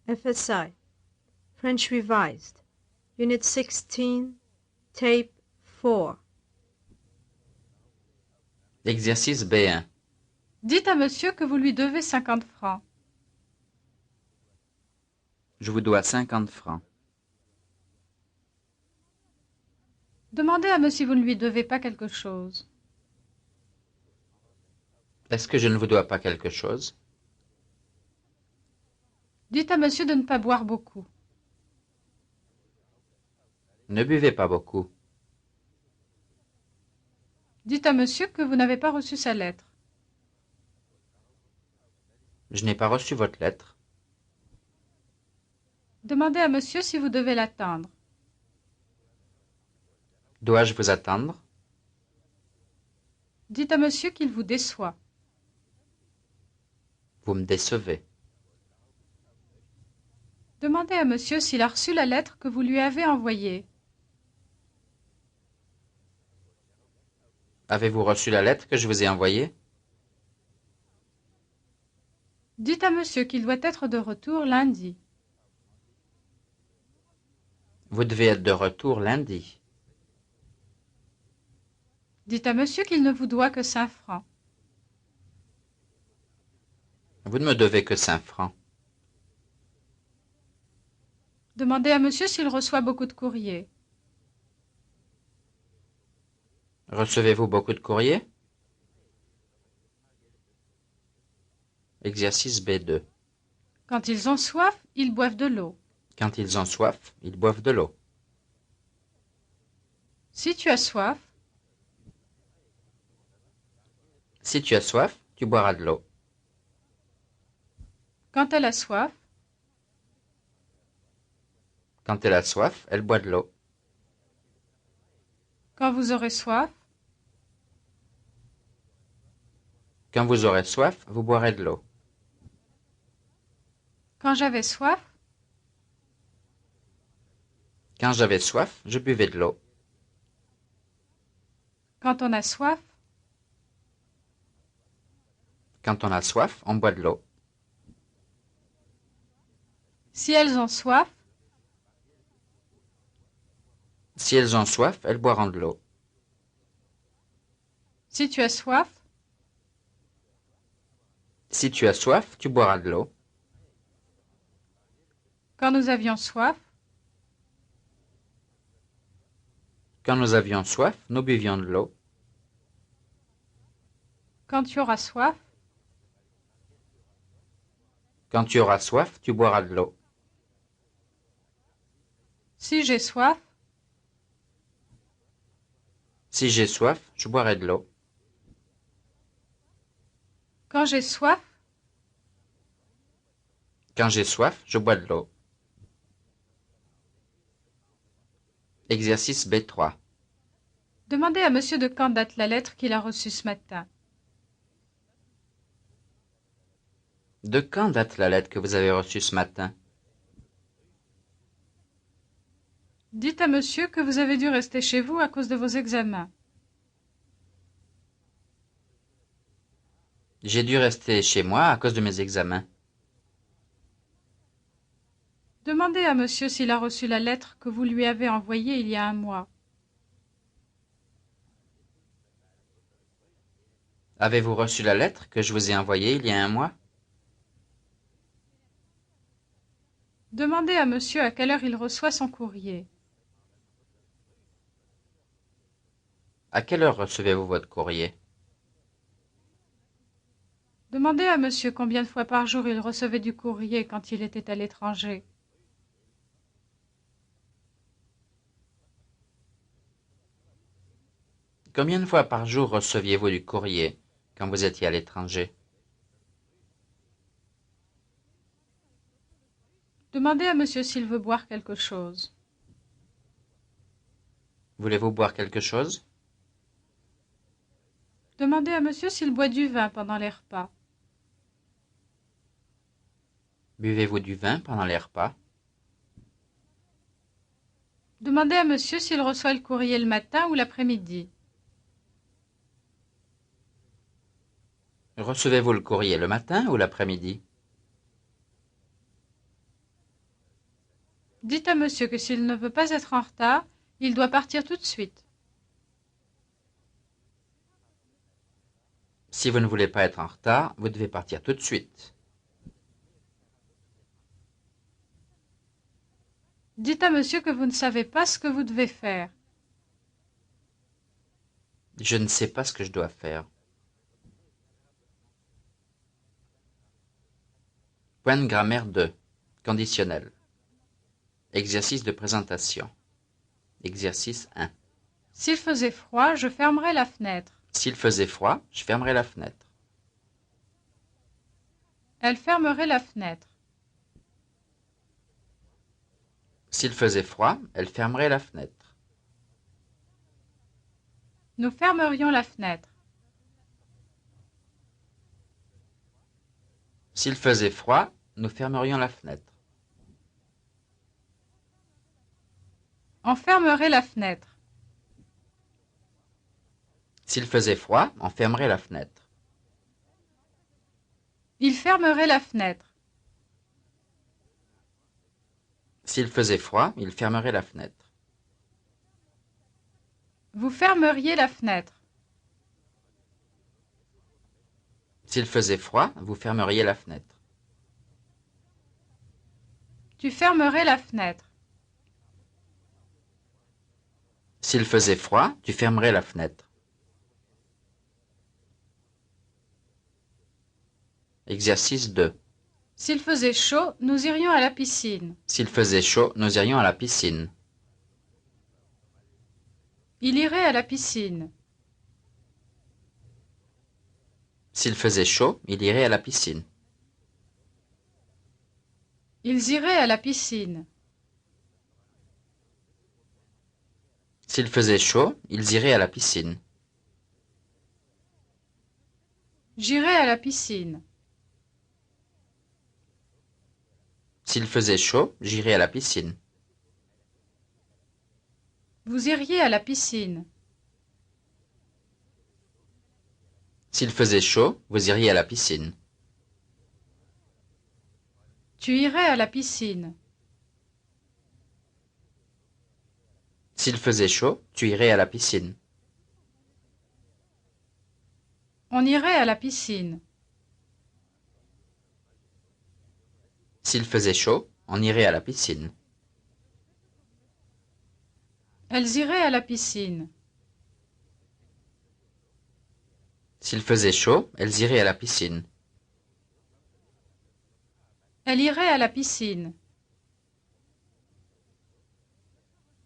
FSI, French Revised, Unit 16, Tape 4. Exercice B1. Dites à monsieur que vous lui devez 50 francs. Je vous dois 50 francs. Demandez à monsieur si vous ne lui devez pas quelque chose. Est-ce que je ne vous dois pas quelque chose? Dites à monsieur de ne pas boire beaucoup. Ne buvez pas beaucoup. Dites à monsieur que vous n'avez pas reçu sa lettre. Je n'ai pas reçu votre lettre. Demandez à monsieur si vous devez l'attendre. Dois-je vous attendre? Dites à monsieur qu'il vous déçoit. Vous me décevez. Demandez à monsieur s'il a reçu la lettre que vous lui avez envoyée. Avez-vous reçu la lettre que je vous ai envoyée? Dites à monsieur qu'il doit être de retour lundi. Vous devez être de retour lundi. Dites à monsieur qu'il ne vous doit que 5 francs. Vous ne me devez que 5 francs. Demandez à monsieur s'il reçoit beaucoup de courriers. Recevez-vous beaucoup de courriers? Exercice B2. Quand ils ont soif, ils boivent de l'eau. Quand ils ont soif, ils boivent de l'eau. Si tu as soif, Si tu as soif, tu boiras de l'eau. quand elle a soif, Quand elle a soif, elle boit de l'eau. quand vous aurez soif, Quand vous aurez soif, vous boirez de l'eau. quand j'avais soif, Quand j'avais soif, je buvais de l'eau. quand on a soif, Quand on a soif, on boit de l'eau. si elles ont soif, Si elles ont soif, elles boiront de l'eau. si tu as soif, Si tu as soif, tu boiras de l'eau. quand nous avions soif, Quand nous avions soif, nous buvions de l'eau. quand tu auras soif, Quand tu auras soif, tu boiras de l'eau. si j'ai soif, Si j'ai soif, je boirai de l'eau. quand j'ai soif, Quand j'ai soif, je bois de l'eau. Exercice B3. demandez à monsieur de quand date la lettre qu'il a reçue ce matin. De quand date la lettre que vous avez reçue ce matin? Dites à monsieur que vous avez dû rester chez vous à cause de vos examens. J'ai dû rester chez moi à cause de mes examens. Demandez à monsieur s'il a reçu la lettre que vous lui avez envoyée il y a un mois. Avez-vous reçu la lettre que je vous ai envoyée il y a un mois? Demandez à monsieur à quelle heure il reçoit son courrier. À quelle heure recevez-vous votre courrier? Demandez à monsieur combien de fois par jour il recevait du courrier quand il était à l'étranger. Combien de fois par jour receviez-vous du courrier quand vous étiez à l'étranger? Demandez à monsieur s'il veut boire quelque chose. Voulez-vous boire quelque chose? Demandez à monsieur s'il boit du vin pendant les repas. Buvez-vous du vin pendant les repas? Demandez à monsieur s'il reçoit le courrier le matin ou l'après-midi. Recevez-vous le courrier le matin ou l'après-midi? Dites à monsieur que s'il ne veut pas être en retard, il doit partir tout de suite. Si vous ne voulez pas être en retard, vous devez partir tout de suite. Dites à monsieur que vous ne savez pas ce que vous devez faire. Je ne sais pas ce que je dois faire. Point de grammaire 2. Conditionnel. Exercice de présentation. Exercice 1. S'il faisait froid, je fermerais la fenêtre. S'il faisait froid, je fermerais la fenêtre. Elle fermerait la fenêtre. S'il faisait froid, elle fermerait la fenêtre. Nous fermerions la fenêtre. S'il faisait froid, nous fermerions la fenêtre. On fermerait la fenêtre. S'il faisait froid, on fermerait la fenêtre. Il fermerait la fenêtre. S'il faisait froid, il fermerait la fenêtre. Vous fermeriez la fenêtre. S'il faisait froid, vous fermeriez la fenêtre. Tu fermerais la fenêtre. S'il faisait froid, tu fermerais la fenêtre. Exercice 2. S'il faisait chaud, nous irions à la piscine. S'il faisait chaud, nous irions à la piscine. Il irait à la piscine. S'il faisait chaud, il irait à la piscine. Ils iraient à la piscine. S'il faisait chaud, ils iraient à la piscine. J'irai à la piscine. S'il faisait chaud, j'irais à la piscine. Vous iriez à la piscine. S'il faisait chaud, vous iriez à la piscine. Tu irais à la piscine. S'il faisait chaud, tu irais à la piscine. On irait à la piscine. S'il faisait chaud, on irait à la piscine. Elles iraient à la piscine. S'il faisait chaud, elles iraient à la piscine. Elle irait à la piscine.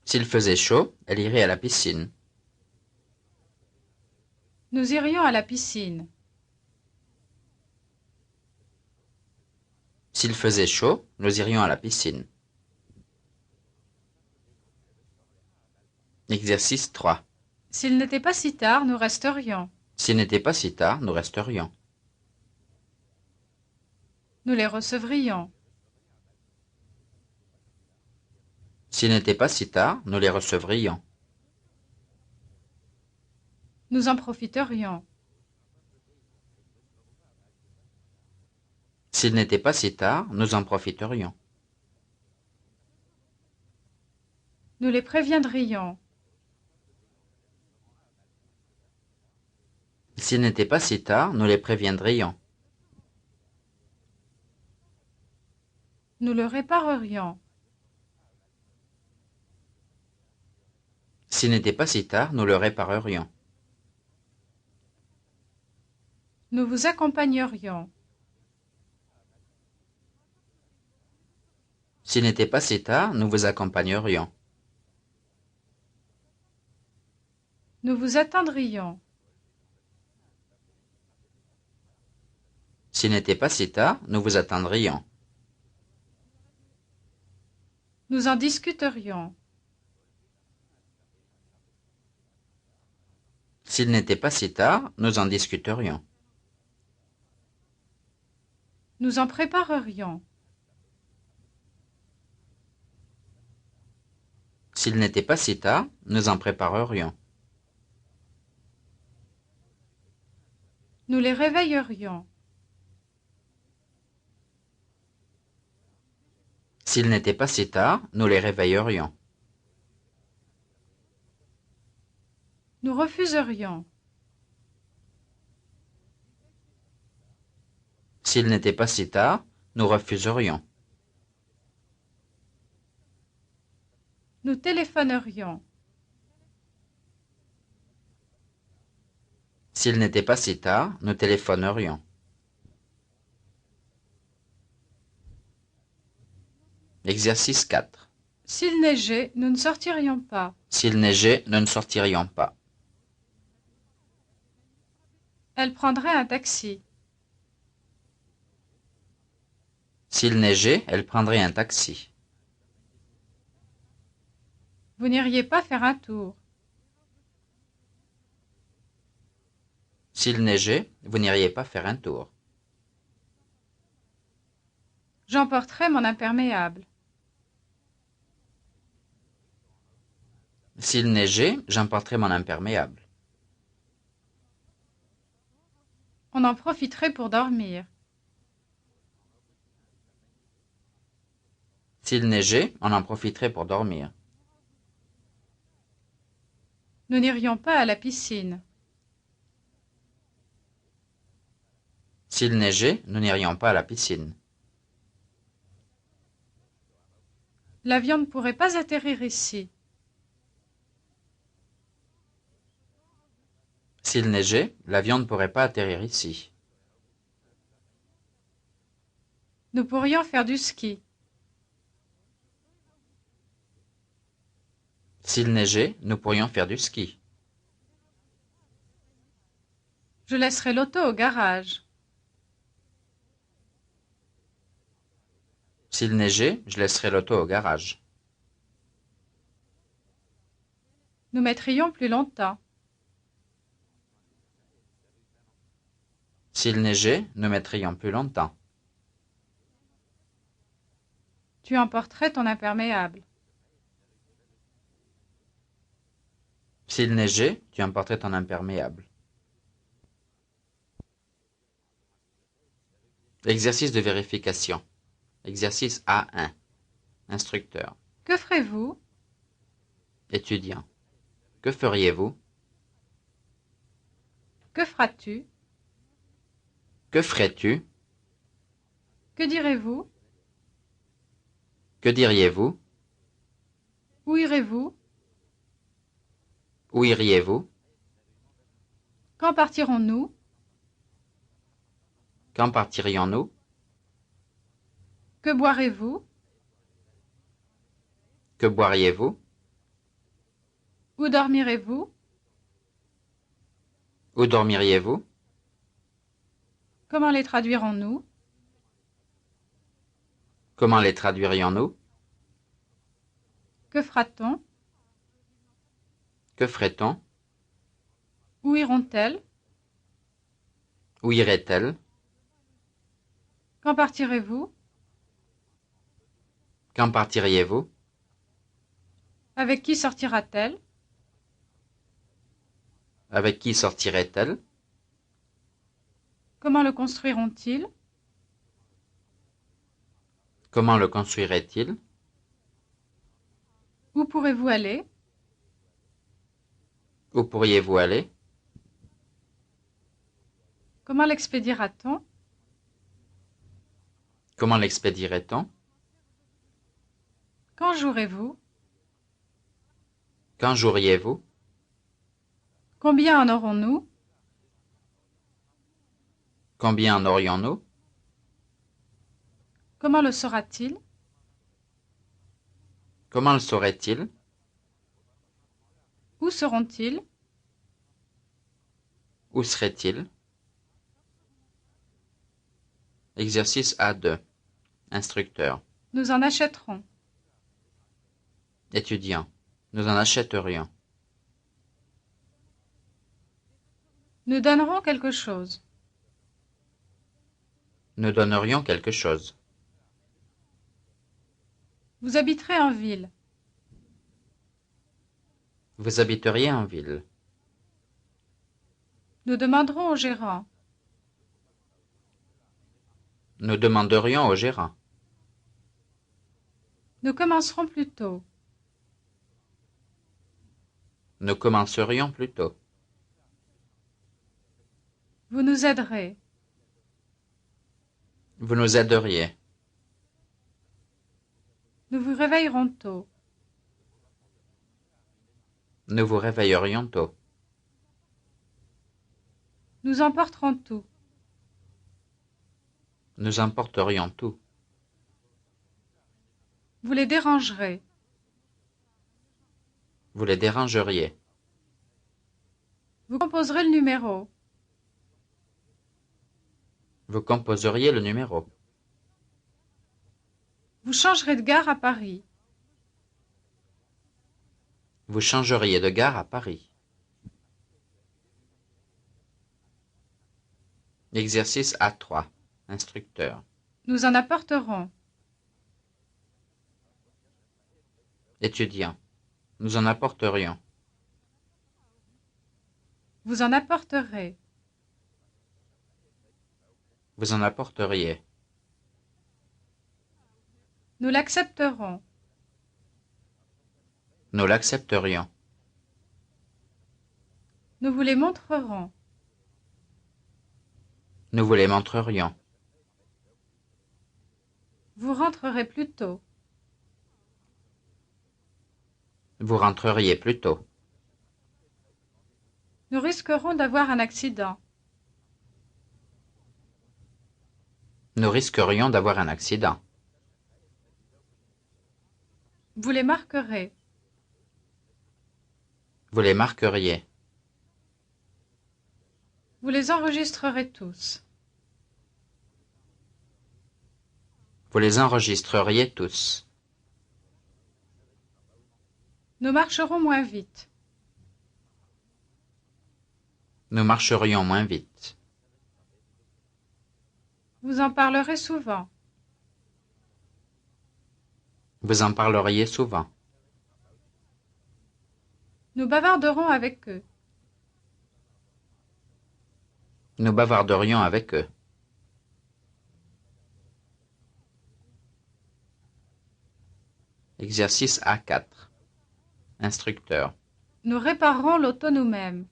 S'il faisait chaud, elle irait à la piscine. Nous irions à la piscine. S'il faisait chaud, nous irions à la piscine. Exercice 3. S'il n'était pas si tard, nous resterions. S'il n'était pas si tard, nous resterions. Nous les recevrions. S'il n'était pas si tard, nous les recevrions. Nous en profiterions. S'il n'était pas si tard, nous en profiterions. Nous les préviendrions. S'il n'était pas si tard, nous les préviendrions. Nous le réparerions. S'il n'était pas si tard, nous le réparerions. Nous vous accompagnerions. S'il n'était pas si tard, nous vous accompagnerions. Nous vous attendrions. S'il n'était pas si tard, nous vous attendrions. Nous en discuterions. S'il n'était pas si tard, nous en discuterions. Nous en préparerions. S'il n'était pas si tard, nous en préparerions. Nous les réveillerions. S'il n'était pas si tard, nous les réveillerions. Nous refuserions. S'il n'était pas si tard, nous refuserions. Nous téléphonerions. S'il n'était pas si tard, nous téléphonerions. Exercice 4. S'il neigeait, nous ne sortirions pas. S'il neigeait, nous ne sortirions pas. Elle prendrait un taxi. S'il neigeait, elle prendrait un taxi. Vous n'iriez pas faire un tour. S'il neigeait, vous n'iriez pas faire un tour. J'emporterais mon imperméable. S'il neigeait, j'emporterais mon imperméable. On en profiterait pour dormir. S'il neigeait, on en profiterait pour dormir. Nous n'irions pas à la piscine. S'il neigeait, nous n'irions pas à la piscine. L'avion ne pourrait pas atterrir ici. S'il neigeait, l'avion ne pourrait pas atterrir ici. Nous pourrions faire du ski. S'il neigeait, nous pourrions faire du ski. Je laisserai l'auto au garage. S'il neigeait, je laisserais l'auto au garage. Nous mettrions plus longtemps. S'il neigeait, nous mettrions plus longtemps. Tu emporterais ton imperméable. S'il neigeait, tu emporterais ton imperméable. Exercice de vérification. Exercice A1. Instructeur. Que ferez-vous? Étudiant. Que feriez-vous? Que feras-tu? Que ferais-tu? Que direz-vous? Que diriez-vous? Où irez-vous? Où iriez-vous? Quand partirons-nous? Quand partirions-nous? Que boirez-vous? Que boiriez-vous? Où dormirez-vous? Où dormiriez-vous? Comment les traduirons-nous? Comment les traduirions-nous? Que fera-t-on? Que ferait-on? Où iront-elles? Où irait-elle? Quand partirez-vous? Quand partiriez-vous? Avec qui sortira-t-elle? Avec qui sortirait-elle? Comment le construiront-ils? Comment le construirait-il? Où pourrez-vous aller? Où pourriez-vous aller? Comment l'expédiera-t-on? Comment l'expédierait-on? Quand jouerez-vous? Quand joueriez-vous? Combien en aurons-nous? Combien en aurions-nous? Comment le saura-t-il? Comment le saurait-il? Où seront-ils? Où serait-il? Exercice A2. Instructeur. Nous en achèterons. Étudiant. Nous en achèterions. Nous donnerons quelque chose. Nous donnerions quelque chose. Vous habiterez en ville. Vous habiteriez en ville. Nous demanderons au gérant. Nous demanderions au gérant. Nous commencerons plus tôt. Nous commencerions plus tôt. Vous nous aiderez. Vous nous aideriez. Nous vous réveillerons tôt. Nous vous réveillerions tôt. Nous emporterons tout. Nous emporterions tout. Vous les dérangerez. Vous les dérangeriez. Vous composerez le numéro. Vous composeriez le numéro. Vous changerez de gare à Paris. Vous changeriez de gare à Paris. Exercice A3. Instructeur. Nous en apporterons. Étudiant. Nous en apporterions. Vous en apporterez. Vous en apporteriez. Nous l'accepterons. Nous l'accepterions. Nous vous les montrerons. Nous vous les montrerions. Vous rentrerez plus tôt. Vous rentreriez plus tôt. Nous risquerons d'avoir un accident. Nous risquerions d'avoir un accident. Vous les marquerez. Vous les marqueriez. Vous les enregistrerez tous. Vous les enregistreriez tous. Nous marcherons moins vite. Nous marcherions moins vite. Vous en parlerez souvent. Vous en parleriez souvent. Nous bavarderons avec eux. Nous bavarderions avec eux. Exercice A4. Instructeur. Nous réparerons l'auto nous-mêmes.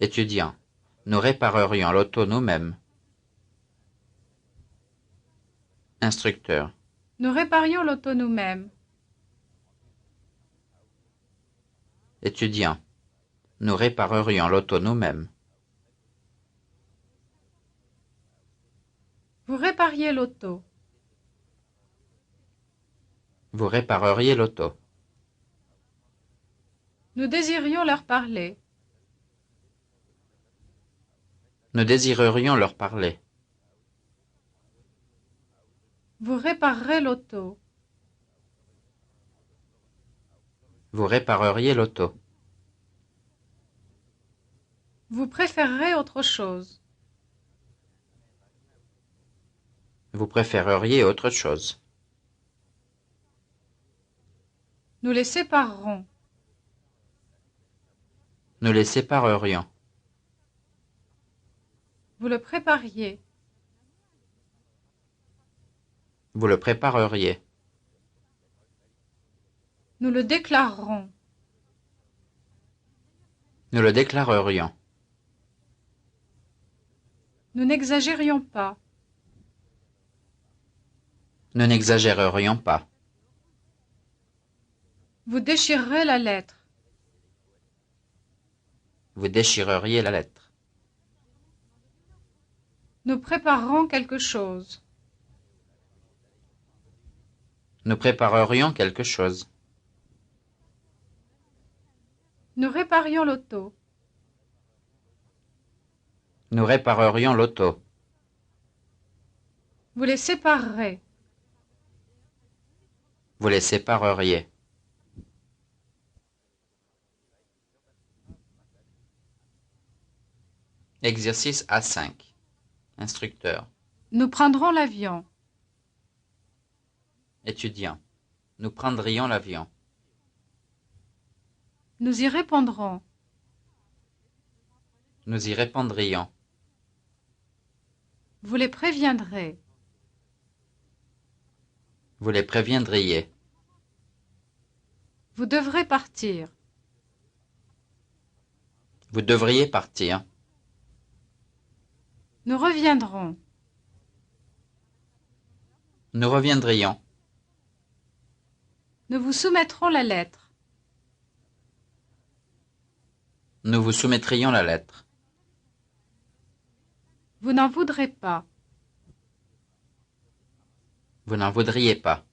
Étudiant. Nous réparerions l'auto nous-mêmes. Instructeur. Nous réparions l'auto nous-mêmes. Étudiant. Nous réparerions l'auto nous-mêmes. Vous répariez l'auto. Vous répareriez l'auto. Nous désirions leur parler. Nous désirerions leur parler. Vous réparerez l'auto. Vous répareriez l'auto. Vous préférerez autre chose. Vous préféreriez autre chose. Nous les séparerons. Nous les séparerions. Vous le prépariez. Vous le prépareriez. Nous le déclarerons. Nous le déclarerions. Nous n'exagérions pas. Nous n'exagérerions pas. Vous déchirerez la lettre. Vous déchireriez la lettre. Nous préparerons quelque chose. Nous préparerions quelque chose. Nous réparions l'auto. Nous réparerions l'auto. Vous les séparerez. Vous les sépareriez. Exercice A5. Instructeur. Nous prendrons l'avion. Étudiant. Nous prendrions l'avion. Nous y répondrons. Nous y répondrions. Vous les préviendrez. Vous les préviendriez. Vous devrez partir. Vous devriez partir. Nous reviendrons. Nous reviendrions. Nous vous soumettrons la lettre. Nous vous soumettrions la lettre. Vous n'en voudrez pas. Vous n'en voudriez pas.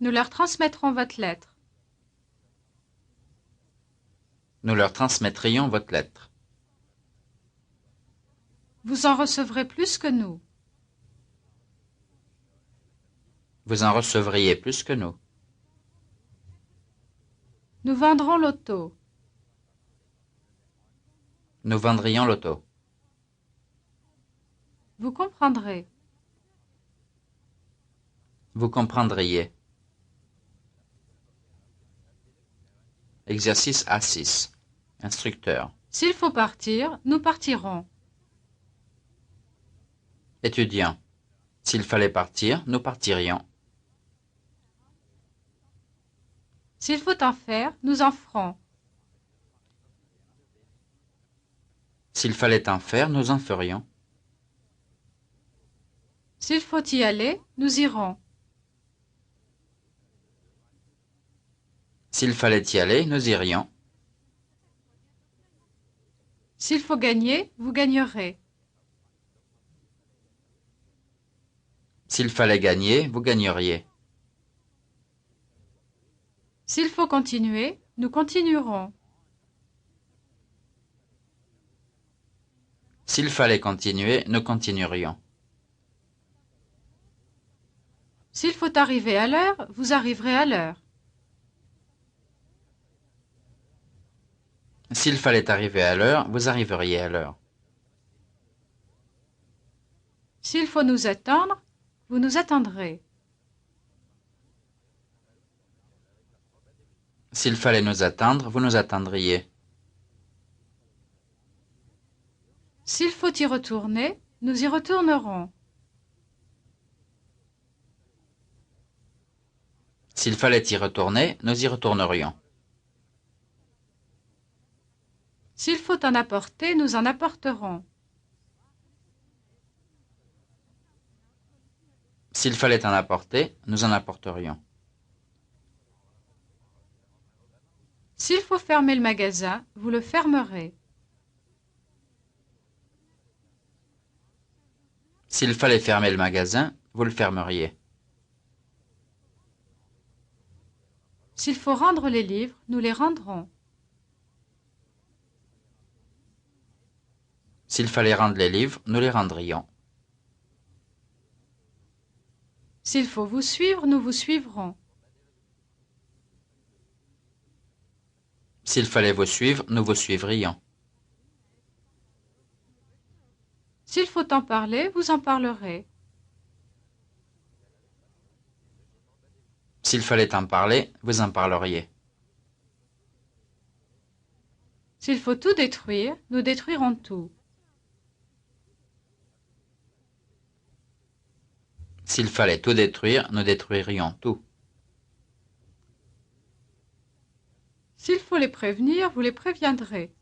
Nous leur transmettrons votre lettre. Nous leur transmettrions votre lettre. Vous en recevrez plus que nous. Vous en recevriez plus que nous. Nous vendrons l'auto. Nous vendrions l'auto. Vous comprendrez. Vous comprendriez. Exercice A6. Instructeur. S'il faut partir, nous partirons. Étudiant. S'il fallait partir, nous partirions. S'il faut en faire, nous en ferons. S'il fallait en faire, nous en ferions. S'il faut y aller, nous irons. S'il fallait y aller, nous irions. S'il faut gagner, vous gagnerez. S'il fallait gagner, vous gagneriez. S'il faut continuer, nous continuerons. S'il fallait continuer, nous continuerions. S'il faut arriver à l'heure, vous arriverez à l'heure. S'il fallait arriver à l'heure, vous arriveriez à l'heure. S'il faut nous attendre, vous nous attendrez. S'il fallait nous attendre, vous nous attendriez. S'il faut y retourner, nous y retournerons. S'il fallait y retourner, nous y retournerions. S'il faut en apporter, nous en apporterons. S'il fallait en apporter, nous en apporterions. S'il faut fermer le magasin, vous le fermerez. S'il fallait fermer le magasin, vous le fermeriez. S'il faut rendre les livres, nous les rendrons. S'il fallait rendre les livres, nous les rendrions. S'il faut vous suivre, nous vous suivrons. S'il fallait vous suivre, nous vous suivrions. S'il faut en parler, vous en parlerez. S'il fallait en parler, vous en parleriez. S'il faut tout détruire, nous détruirons tout. S'il fallait tout détruire, nous détruirions tout. S'il faut les prévenir, vous les préviendrez.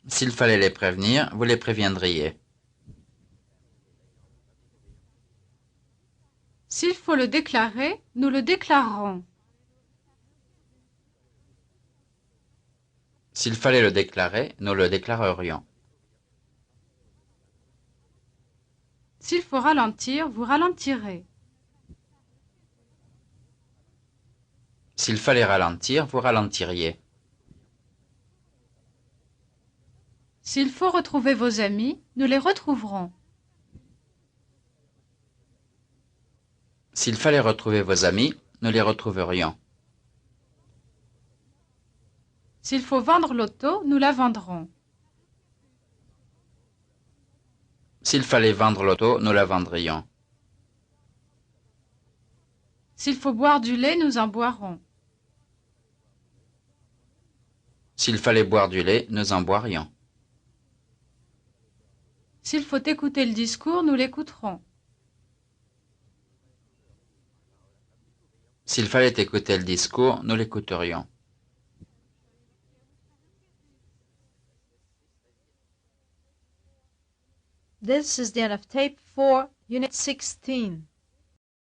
S'il fallait les prévenir, vous les préviendriez. S'il faut le déclarer, nous le déclarerons. S'il fallait le déclarer, nous le déclarerions. S'il faut ralentir, vous ralentirez. S'il fallait ralentir, vous ralentiriez. S'il faut retrouver vos amis, nous les retrouverons. S'il fallait retrouver vos amis, nous les retrouverions. S'il faut vendre l'auto, nous la vendrons. S'il fallait vendre l'auto, nous la vendrions. S'il faut boire du lait, nous en boirons. S'il fallait boire du lait, nous en boirions. S'il faut écouter le discours, nous l'écouterons. S'il fallait écouter le discours, nous l'écouterions. This is the end of tape 4, unit 16.